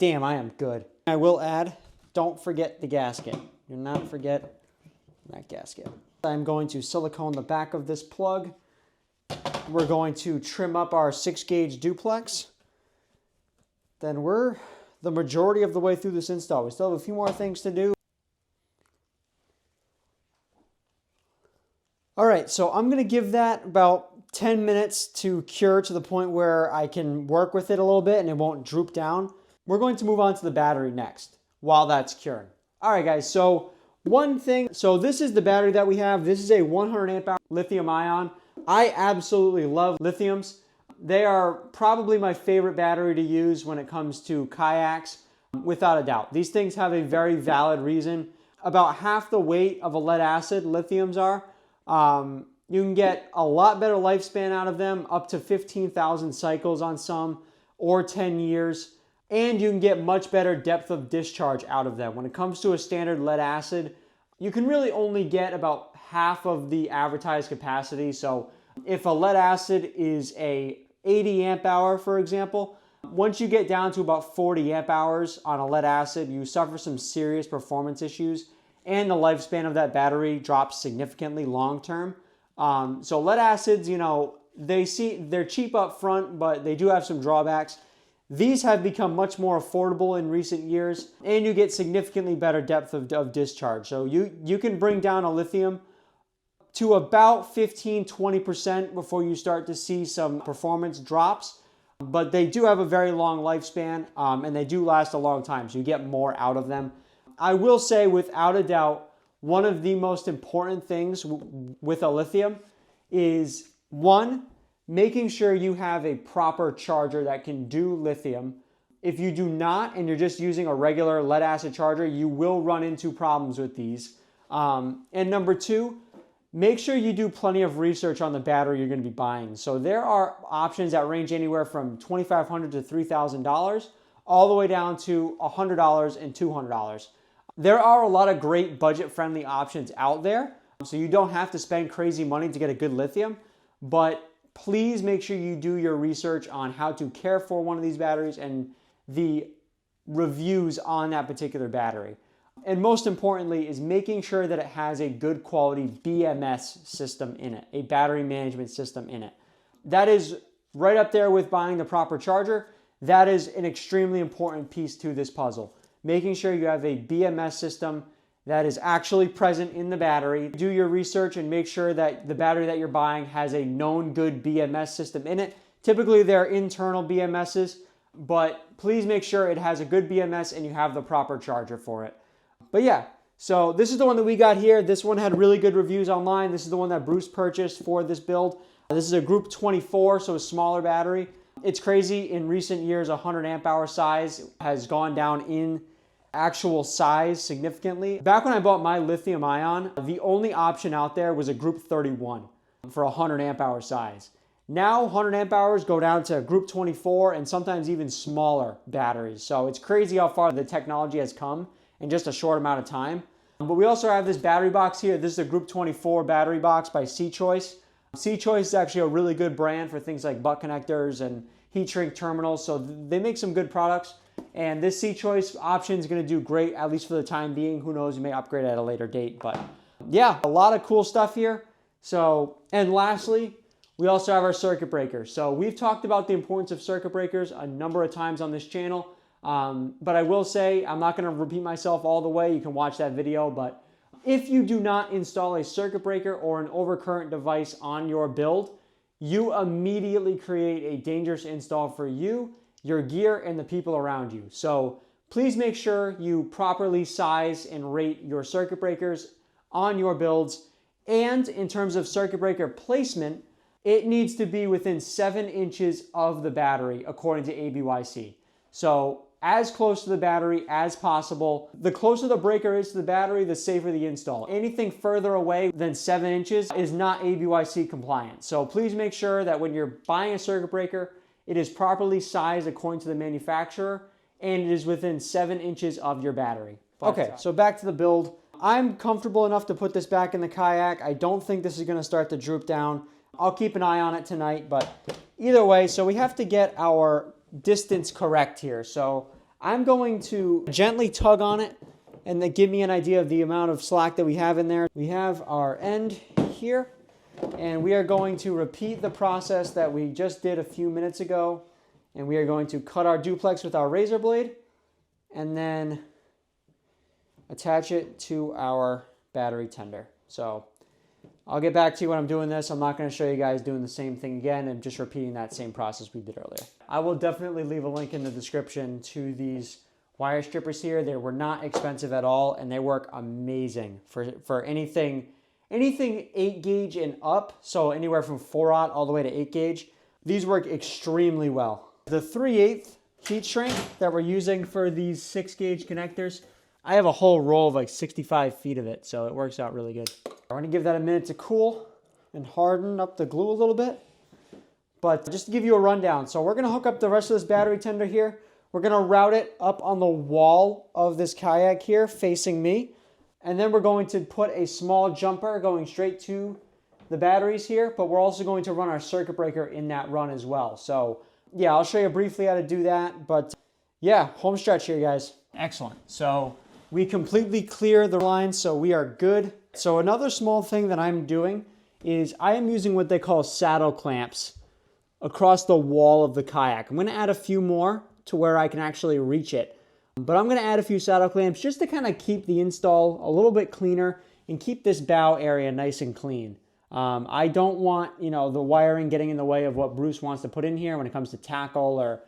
Damn, I am good. I will add, don't forget the gasket. Do not forget that gasket. I'm going to silicone the back of this plug. We're going to trim up our 6-gauge duplex. Then we're the majority of the way through this install. We still have a few more things to do. All right, so I'm gonna give that about 10 minutes to cure to the point where I can work with it a little bit and it won't droop down. We're going to move on to the battery next while that's curing. All right, guys, so one thing, so this is the battery that we have. This is a 100 amp hour lithium ion. I absolutely love lithiums. They are probably my favorite battery to use when it comes to kayaks, without a doubt. These things have a very valid reason. About half the weight of a lead acid lithiums are. You can get a lot better lifespan out of them, up to 15,000 cycles on some, or 10 years. And you can get much better depth of discharge out of them. When it comes to a standard lead acid, you can really only get about half of the advertised capacity. So if a lead acid is a 80 amp hour, for example, once you get down to about 40 amp hours on a lead acid, you suffer some serious performance issues, and the lifespan of that battery drops significantly long term. So lead acids, you know, they're cheap up front, but they do have some drawbacks. These have become much more affordable in recent years, and you get significantly better depth of discharge. So you can bring down a lithium to about 15-20% before you start to see some performance drops. But they do have a very long lifespan, and they do last a long time, so you get more out of them. I will say, without a doubt, one of the most important things with a lithium is, one, making sure you have a proper charger that can do lithium. If you do not, and you're just using a regular lead acid charger, you will run into problems with these. And number two, make sure you do plenty of research on the battery you're going to be buying. So there are options that range anywhere from $2,500 to $3,000, all the way down to $100 and $200. There are a lot of great budget-friendly options out there, so you don't have to spend crazy money to get a good lithium, but please make sure you do your research on how to care for one of these batteries and the reviews on that particular battery. And most importantly is making sure that it has a good quality BMS system in it, a battery management system in it. That is right up there with buying the proper charger. That is an extremely important piece to this puzzle. Making sure you have a BMS system that is actually present in the battery. Do your research and make sure that the battery that you're buying has a known good BMS system in it. Typically they're internal BMSs, but please make sure it has a good BMS and you have the proper charger for it. But yeah, so this is the one that we got here. This one had really good reviews online. This is the one that Bruce purchased for this build. This is a Group 24, so a smaller battery. It's crazy, in recent years, 100 amp hour size has gone down in actual size significantly. Back when I bought my lithium ion, the only option out there was a Group 31 for 100 amp hour size. Now 100 amp hours go down to Group 24 and sometimes even smaller batteries. So it's crazy how far the technology has come in just a short amount of time. But we also have this battery box here. This is a Group 24 battery box by C-Choice. C-Choice is actually a really good brand for things like butt connectors and heat shrink terminals. So they make some good products. And this C-Choice option is going to do great, at least for the time being. Who knows, you may upgrade at a later date. But yeah, a lot of cool stuff here. So, and lastly, we also have our circuit breakers. So we've talked about the importance of circuit breakers a number of times on this channel. But I will say, I'm not going to repeat myself all the way. You can watch that video. But if you do not install a circuit breaker or an overcurrent device on your build, you immediately create a dangerous install for you, your gear, and the people around you. So please make sure you properly size and rate your circuit breakers on your builds. And in terms of circuit breaker placement, it needs to be within 7 inches of the battery according to ABYC. So as close to the battery as possible. The closer the breaker is to the battery, the safer the install. Anything further away than 7 inches is not ABYC compliant. So please make sure that when you're buying a circuit breaker, it is properly sized according to the manufacturer and it is within 7 inches of your battery. Okay, so back to the build. I'm comfortable enough to put this back in the kayak. I don't think this is going to start to droop down. I'll keep an eye on it tonight, but either way, so we have to get our distance correct here. So I'm going to gently tug on it and then give me an idea of the amount of slack that we have in there. We have our end here, and we are going to repeat the process that we just did a few minutes ago. And we are going to cut our duplex with our razor blade and then attach it to our battery tender. So I'll get back to you when I'm doing this. I'm not going to show you guys doing the same thing again and just repeating that same process we did earlier. I will definitely leave a link in the description to these wire strippers here. They were not expensive at all and they work amazing for anything 8 gauge and up. So anywhere from 4/0 all the way to 8 gauge. These work extremely well. The 3/8 heat shrink that we're using for these 6 gauge connectors, I have a whole roll of like 65 feet of it, so it works out really good. I want to give that a minute to cool and harden up the glue a little bit. But just to give you a rundown, so we're going to hook up the rest of this battery tender here. We're going to route it up on the wall of this kayak here facing me. And then we're going to put a small jumper going straight to the batteries here, but we're also going to run our circuit breaker in that run as well. So yeah, I'll show you briefly how to do that, but yeah, home stretch here, guys. Excellent. So we completely clear the line, so we are good. So another small thing that I'm doing is I am using what they call saddle clamps across the wall of the kayak. I'm going to add a few more to where I can actually reach it. But I'm going to add a few saddle clamps just to kind of keep the install a little bit cleaner and keep this bow area nice and clean. I don't want, the wiring getting in the way of what Bruce wants to put in here when it comes to tackle or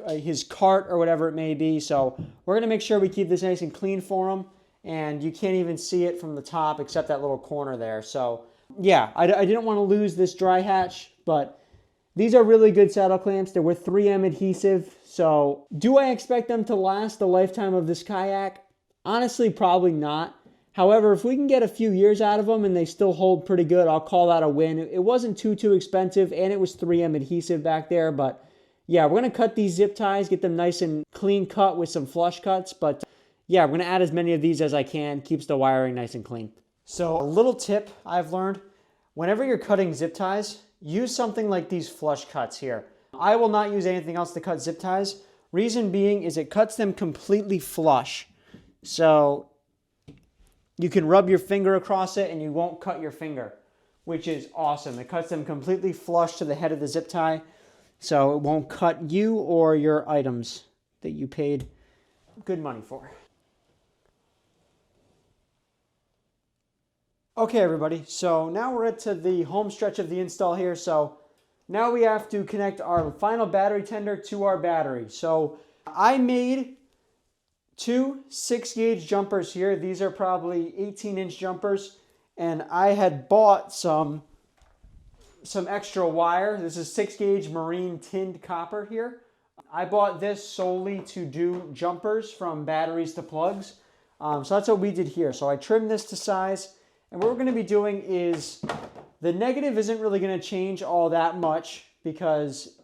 his cart or whatever it may be. So we're going to make sure we keep this nice and clean for him. And you can't even see it from the top except that little corner there. So yeah, I didn't want to lose this dry hatch, but these are really good saddle clamps. They're with 3M adhesive. So do I expect them to last the lifetime of this kayak? Honestly, probably not. However, if we can get a few years out of them and they still hold pretty good, I'll call that a win. It wasn't too expensive, and it was 3M adhesive back there. But yeah, we're going to cut these zip ties, get them nice and clean cut with some flush cuts. But yeah, we're going to add as many of these as I can. Keeps the wiring nice and clean. So a little tip I've learned, whenever you're cutting zip ties, use something like these flush cuts here. I will not use anything else to cut zip ties. Reason being is it cuts them completely flush. So you can rub your finger across it and you won't cut your finger, which is awesome. It cuts them completely flush to the head of the zip tie, so it won't cut you or your items that you paid good money for. Okay, everybody, so now we're to the home stretch of the install here. So now we have to connect our final battery tender to our battery. So I made 2 6-gauge jumpers here. These are probably 18-inch jumpers, and I had bought some extra wire. This is 6-gauge marine tinned copper here. I bought this solely to do jumpers from batteries to plugs. So that's what we did here. So I trimmed this to size, and what we're going to be doing is the negative isn't really going to change all that much because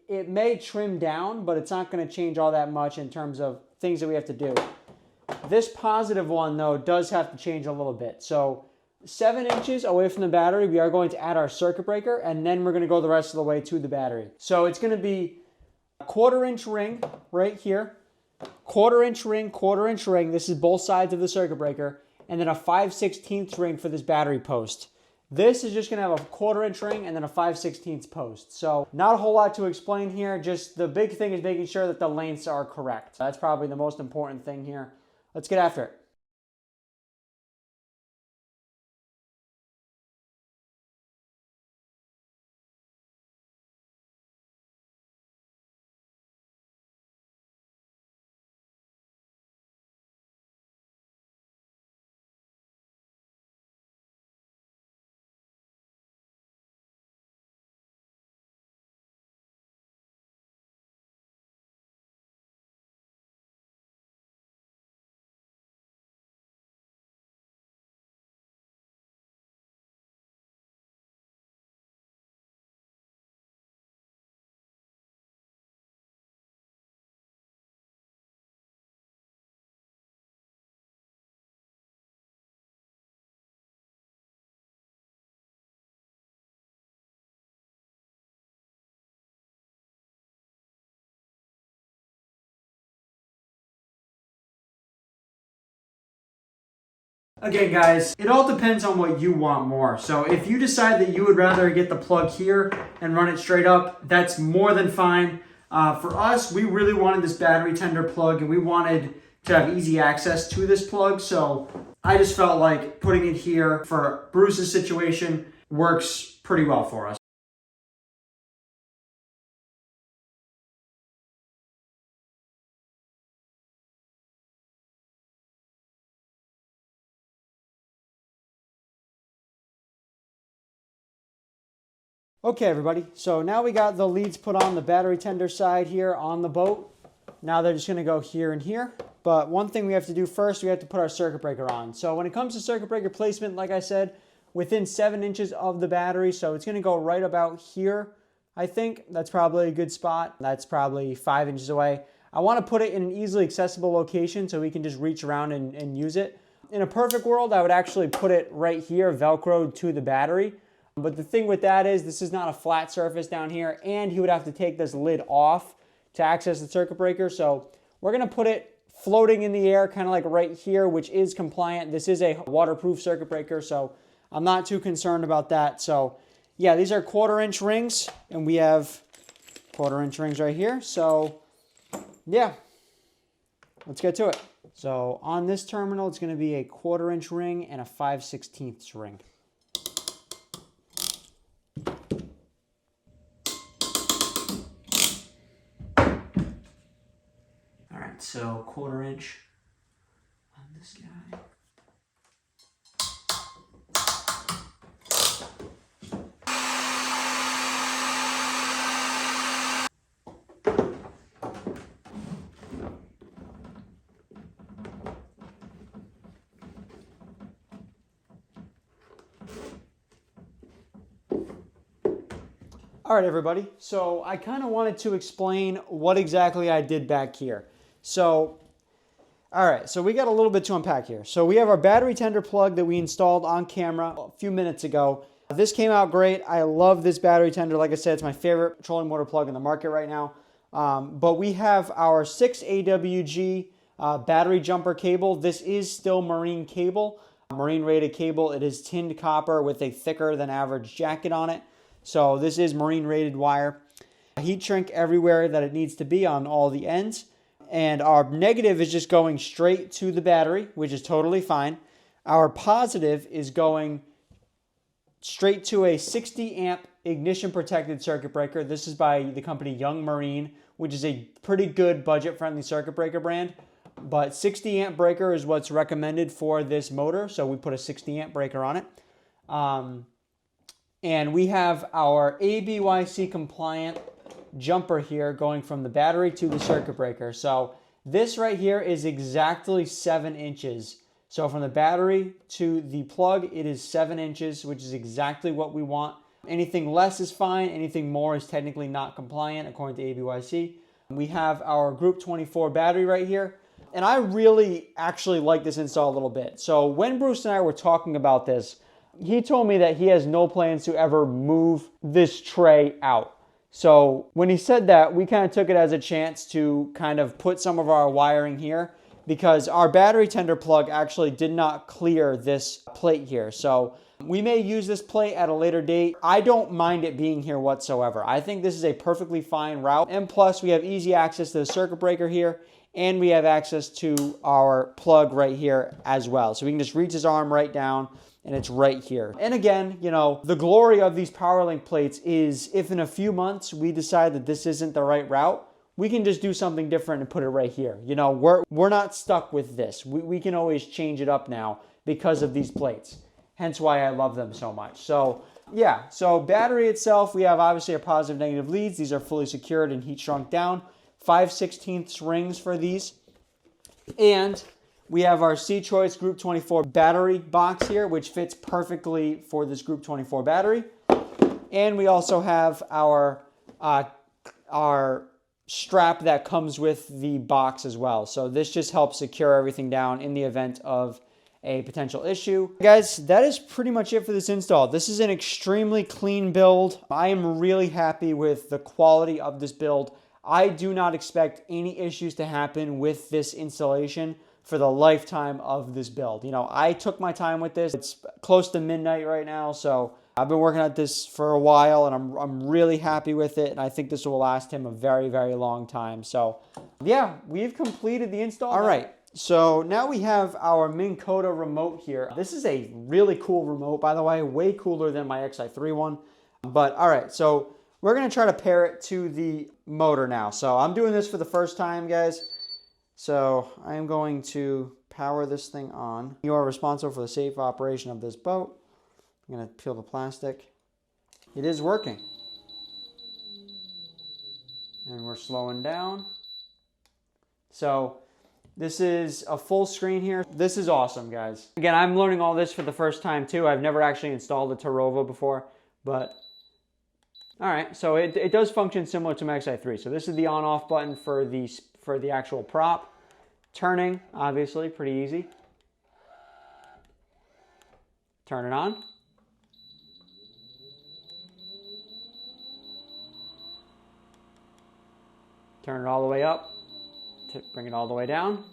it may trim down, but it's not going to change all that much in terms of things that we have to do. This positive one, though, does have to change a little bit. So 7 inches away from the battery, we are going to add our circuit breaker, and then we're going to go the rest of the way to the battery. So it's going to be a 1/4-inch ring right here, 1/4-inch ring, 1/4-inch ring. This is both sides of the circuit breaker, and then a 5/16 ring for this battery post. This is just going to have a 1/4-inch ring and then a 5/16 post. So not a whole lot to explain here. Just the big thing is making sure that the lengths are correct. That's probably the most important thing here. Let's get after it. Again, guys, it all depends on what you want more. So if you decide that you would rather get the plug here and run it straight up, that's more than fine. For us, we really wanted this battery tender plug, and we wanted to have easy access to this plug. So I just felt like putting it here for Bruce's situation works pretty well for us. Okay, everybody, so now we got the leads put on the battery tender side here on the boat. Now they're just going to go here and here. But one thing we have to do first, we have to put our circuit breaker on. So when it comes to circuit breaker placement, like I said, within 7 inches of the battery, so it's going to go right about here. I think that's probably a good spot. That's probably 5 inches away. I want to put it in an easily accessible location so we can just reach around and use it. In a perfect world, I would actually put it right here, Velcroed to the battery. But the thing with that is this is not a flat surface down here, and he would have to take this lid off to access the circuit breaker. So we're going to put it floating in the air, kind of like right here, which is compliant. This is a waterproof circuit breaker, so I'm not too concerned about that. So yeah, these are 1/4-inch rings, and we have 1/4-inch rings right here. So yeah, let's get to it. So on this terminal, it's going to be a 1/4-inch ring and a 5/16 ring. So 1/4-inch on this guy. All right, everybody. So I kind of wanted to explain what exactly I did back here. So, all right, so we got a little bit to unpack here. So we have our battery tender plug that we installed on camera a few minutes ago. This came out great. I love this battery tender. Like I said, it's my favorite trolling motor plug in the market right now. But we have our 6 AWG battery jumper cable. This is still marine cable, marine rated cable. It is tinned copper with a thicker than average jacket on it. So this is marine rated wire. Heat shrink everywhere that it needs to be on all the ends. And our negative is just going straight to the battery, which is totally fine. Our positive is going straight to a 60 amp ignition protected circuit breaker. This is by the company Young Marine, which is a pretty good budget friendly circuit breaker brand. But 60 amp breaker is what's recommended for this motor. So we put a 60 amp breaker on it. And we have our ABYC compliant jumper here going from the battery to the circuit breaker. So this right here is exactly 7 inches. So from the battery to the plug, it is 7 inches, which is exactly what we want. Anything less is fine. Anything more is technically not compliant according to ABYC. We have our Group 24 battery right here. And I really actually like this install a little bit. So when Bruce and I were talking about this, he told me that he has no plans to ever move this tray out. So when he said that, we kind of took it as a chance to kind of put some of our wiring here because our battery tender plug actually did not clear this plate here. So we may use this plate at a later date. I don't mind it being here whatsoever. I think this is a perfectly fine route. And plus we have easy access to the circuit breaker here, and we have access to our plug right here as well. So we can just reach his arm right down, and it's right here. And again, you know, the glory of these PowerLink plates is if in a few months we decide that this isn't the right route, we can just do something different and put it right here. You know, we're not stuck with this. We can always change it up now because of these plates. Hence why I love them so much. So yeah, so battery itself, we have obviously our positive negative leads. These are fully secured and heat shrunk down. 5/16 rings for these. And we have our C-Choice Group 24 battery box here, which fits perfectly for this Group 24 battery. And we also have our strap that comes with the box as well. So this just helps secure everything down in the event of a potential issue. Guys, that is pretty much it for this install. This is an extremely clean build. I am really happy with the quality of this build. I do not expect any issues to happen with this installation for the lifetime of this build. You know, I took my time with this. It's close to midnight right now, so I've been working at this for a while, and I'm really happy with it, and I think this will last him a very, very long time. So yeah, we've completed the install. All right, so now we have our Minn Kota remote here. This is a really cool remote, by the way, way cooler than my XI3 one. But all right, so we're gonna try to pair it to the motor now. So I'm doing this for the first time, guys. So I am going to power this thing on. You are responsible for the safe operation of this boat. I'm going to peel the plastic. It is working. And we're slowing down. So this is a full screen here. This is awesome, guys. Again, I'm learning all this for the first time too. I've never actually installed a Terrova before, but all right. So it does function similar to my XI3. So this is the on-off button for the actual prop. Turning, obviously, pretty easy. Turn it on. Turn it all the way up. Bring it all the way down.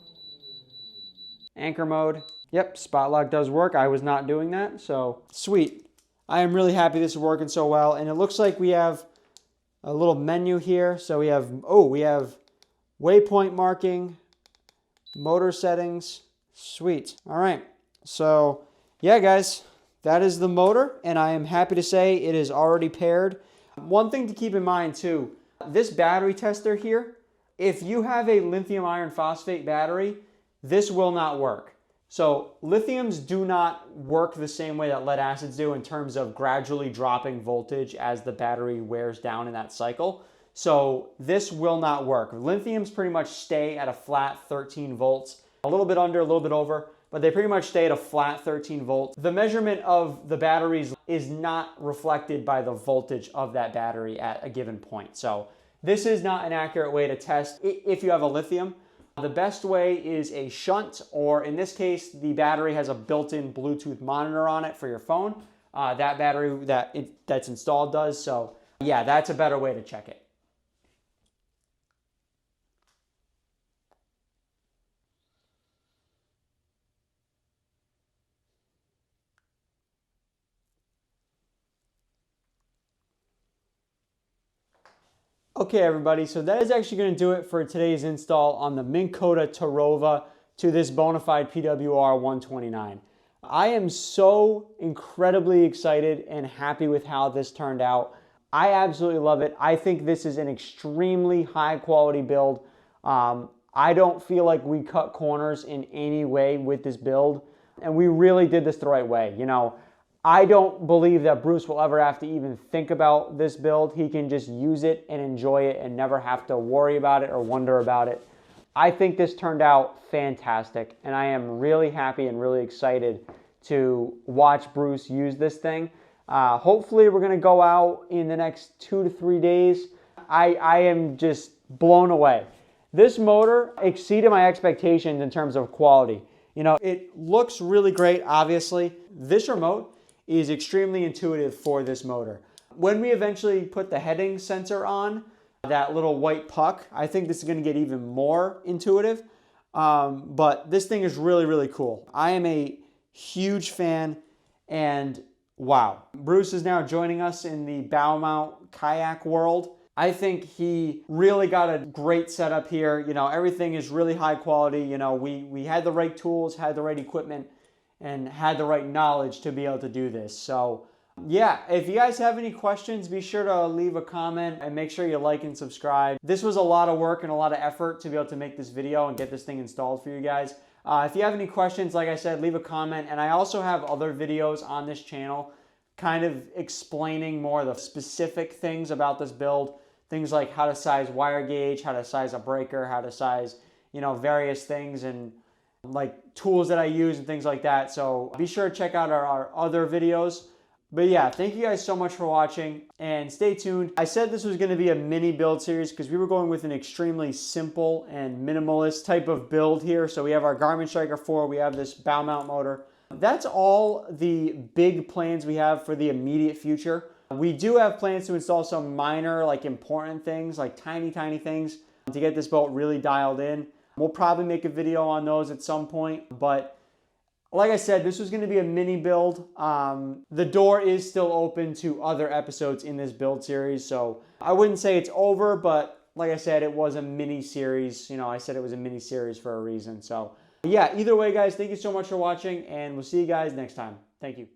Anchor mode. Yep, spot lock does work. I was not doing that, so sweet. I am really happy this is working so well. And it looks like we have a little menu here. So we have waypoint marking, motor settings. Sweet. All right. So yeah, guys, that is the motor, and I am happy to say it is already paired. One thing to keep in mind too, this battery tester here, if you have a lithium iron phosphate battery, this will not work. So lithiums do not work the same way that lead acids do in terms of gradually dropping voltage as the battery wears down in that cycle. So this will not work. Lithiums pretty much stay at a flat 13 volts, a little bit under, a little bit over, but they pretty much stay at a flat 13 volts. The measurement of the batteries is not reflected by the voltage of that battery at a given point. So this is not an accurate way to test if you have a lithium. The best way is a shunt, or in this case, the battery has a built-in Bluetooth monitor on it for your phone. That battery that's installed does. So yeah, that's a better way to check it. Okay, everybody, so that is actually going to do it for today's install on the Minn Kota Terrova to this Bonafide PWR129. I am so incredibly excited and happy with how this turned out. I absolutely love it. I think this is an extremely high quality build. I don't feel like we cut corners in any way with this build, and we really did this the right way. You know, I don't believe that Bruce will ever have to even think about this build. He can just use it and enjoy it and never have to worry about it or wonder about it. I think this turned out fantastic, and I am really happy and really excited to watch Bruce use this thing. Hopefully we're going to go out in the next 2 to 3 days. I am just blown away. This motor exceeded my expectations in terms of quality. You know, it looks really great, obviously. This remote is extremely intuitive for this motor. When we eventually put the heading sensor on, that little white puck, I think this is going to get even more intuitive. But this thing is really, really cool. I am a huge fan, and wow. Bruce is now joining us in the bow mount kayak world. I think he really got a great setup here. You know, everything is really high quality. You know, we had the right tools, had the right equipment, and had the right knowledge to be able to do this. So yeah, if you guys have any questions, be sure to leave a comment and make sure you like and subscribe. This was a lot of work and a lot of effort to be able to make this video and get this thing installed for you guys. If you have any questions, like I said, leave a comment. And I also have other videos on this channel kind of explaining more of the specific things about this build. Things like how to size wire gauge, how to size a breaker, how to size, you know, various things, and like tools that I use and things like that. So be sure to check out our other videos. But yeah, thank you guys so much for watching, and stay tuned. I said this was going to be a mini build series because we were going with an extremely simple and minimalist type of build here. So we have our Garmin Striker 4, we have this bow mount motor. That's all the big plans we have for the immediate future. We do have plans to install some minor, like important things, like tiny things to get this boat really dialed in. We'll probably make a video on those at some point, but like I said, this was going to be a mini build. The door is still open to other episodes in this build series, so I wouldn't say it's over, but like I said, it was a mini series. You know, I said it was a mini series for a reason. So yeah, either way, guys, thank you so much for watching, and we'll see you guys next time. Thank you.